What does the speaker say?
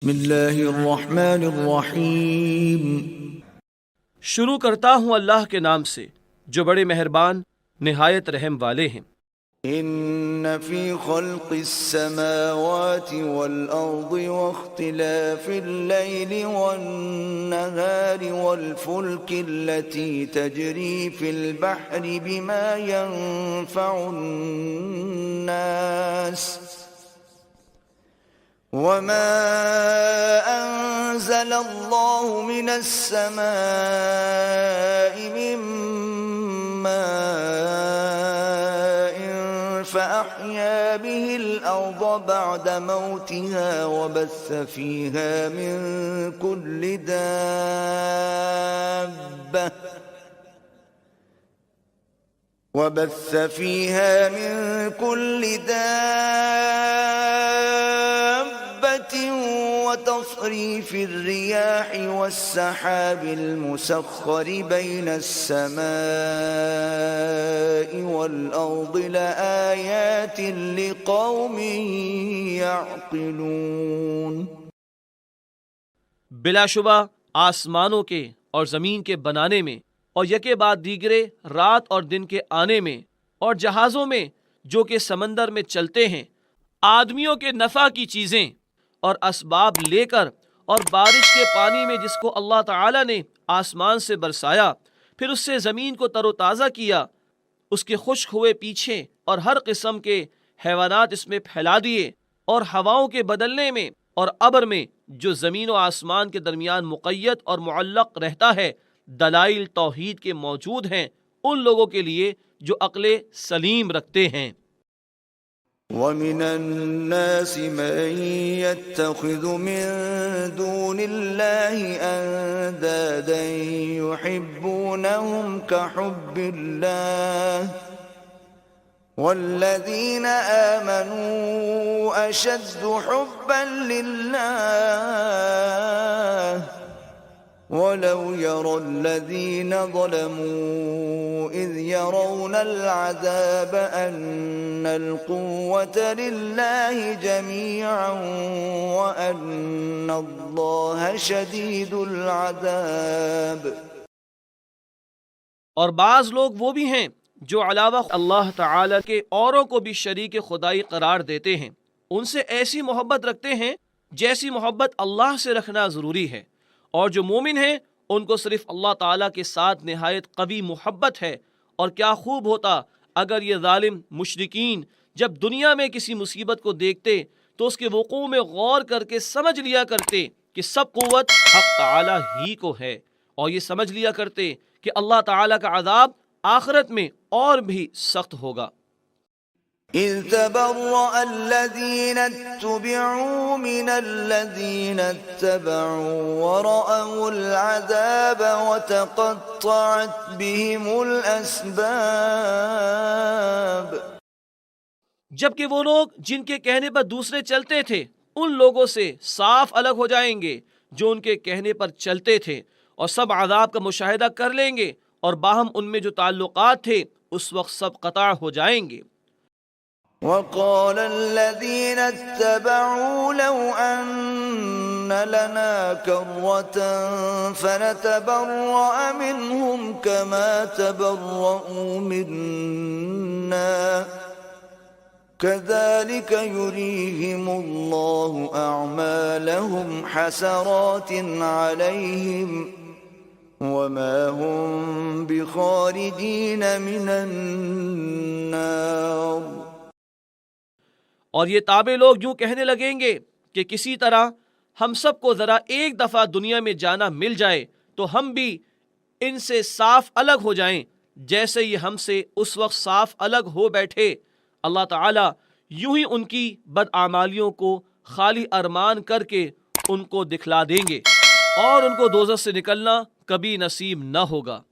बिस्मिल्लाहिर्रहमानिर्रहीम। शुरू करता हूँ अल्लाह के नाम से जो बड़े मेहरबान निहायत रहम वाले हैं। इन्न फी खल्क़िस समावाति वल अर्दि वख्तिलाफिल लैलि वन नहारि वल फुल्कि लती तजरी फिल बहरि बिमा यनफ़उन नास वमा अंज़लल्लाहु मिनस समाइ मिन माइन फ़अह्या बिहिल अर्ज़ बअद मौतिहा वबस्स फ़ीहा मिन कुल्लि दाब्बह وتصريف الرياح والسحاب المسخر بين السماء والأرض لآيات لقوم يعقلون। बिलाशुबा आसमानों के और ज़मीन के बनाने में और यके बाद दीगरे रात और दिन के आने में और जहाज़ों में जो कि समंदर में चलते हैं, आदमियों के नफ़ा की चीज़ें और असबाब लेकर और बारिश के पानी में जिसको अल्लाह ताला ने आसमान से बरसाया, फिर उससे ज़मीन को तरोताज़ा किया, उसके खुश्क हुए पीछे और हर किस्म के हैवानात इसमें फैला दिए, और हवाओं के बदलने में और अबर में जो ज़मीन और आसमान के दरमियान मुक़य्यद और मुअल्लक़ रहता है, दलाइल तौहीद के मौजूद हैं उन लोगों के लिए जो अक्ल सलीम रखते हैं। वमिनन नासि मन यत्तखिज़ु मिन दूनिल्लाहि अंदादन युहिब्बूनहुम कहुब्बिल्लाह वल्लज़ीना आमनू अशद्दु हुब्बन लिल्लाह वलौ यरल्लज़ीन ज़लमू इज़ यरौनल अज़ाब अन्नल क़ुव्वत लिल्लाहि जमीअन व अन्नल्लाह शदीदुल अज़ाब। और बाज़ लोग वो भी हैं जो अलावा अल्लाह ताला के औरों को भी शरीक खुदाई करार देते हैं, उनसे ऐसी मोहब्बत रखते हैं जैसी मोहब्बत अल्लाह से रखना ज़रूरी है, और जो मोमिन हैं उनको सिर्फ अल्लाह ताला के साथ निहायत कवी मोहब्बत है। और क्या खूब होता अगर ये जालिम मुशरिकीन जब दुनिया में किसी मुसीबत को देखते तो उसके वक़ू में गौर करके समझ लिया करते कि सब कुव्वत हक़ ताला ही को है, और ये समझ लिया करते कि अल्लाह ताला का अज़ाब आखिरत में और भी सख्त होगा। इज़ तबर्रअल्लज़ीना इत्तुबि'ू मिनल्लज़ीना इत्तबअू व रअवुल अज़ाब व तक़त्तअत बिहिमुल अस्बाब। जबकि वो लोग जिनके कहने पर दूसरे चलते थे उन लोगों से साफ अलग हो जाएंगे जो उनके कहने पर चलते थे, और सब अज़ाब का मुशाहिदा कर लेंगे, और बाहम उनमें जो ताल्लुकात थे उस वक्त सब क़ता हो जाएंगे। वक़ाल अल्लज़ीना इत्तबअू लौ अन्न लना कर्रतन फनतबर्रअ मिनहुम कमा तबर्रअू मिन्ना कज़ालिक युरीहिमुल्लाहु अअमालहुम हसरातिन अलैहिम वमा हुम बिखारिजीन मिनन नार। और ये ताबे लोग यूं कहने लगेंगे कि किसी तरह हम सबको ज़रा एक दफ़ा दुनिया में जाना मिल जाए तो हम भी इनसे साफ अलग हो जाएं जैसे ये हमसे उस वक्त साफ अलग हो बैठे। अल्लाह ताला यूं ही उनकी बदआमालियों को खाली अरमान करके उनको दिखला देंगे और उनको दोज़ख से निकलना कभी नसीब न होगा।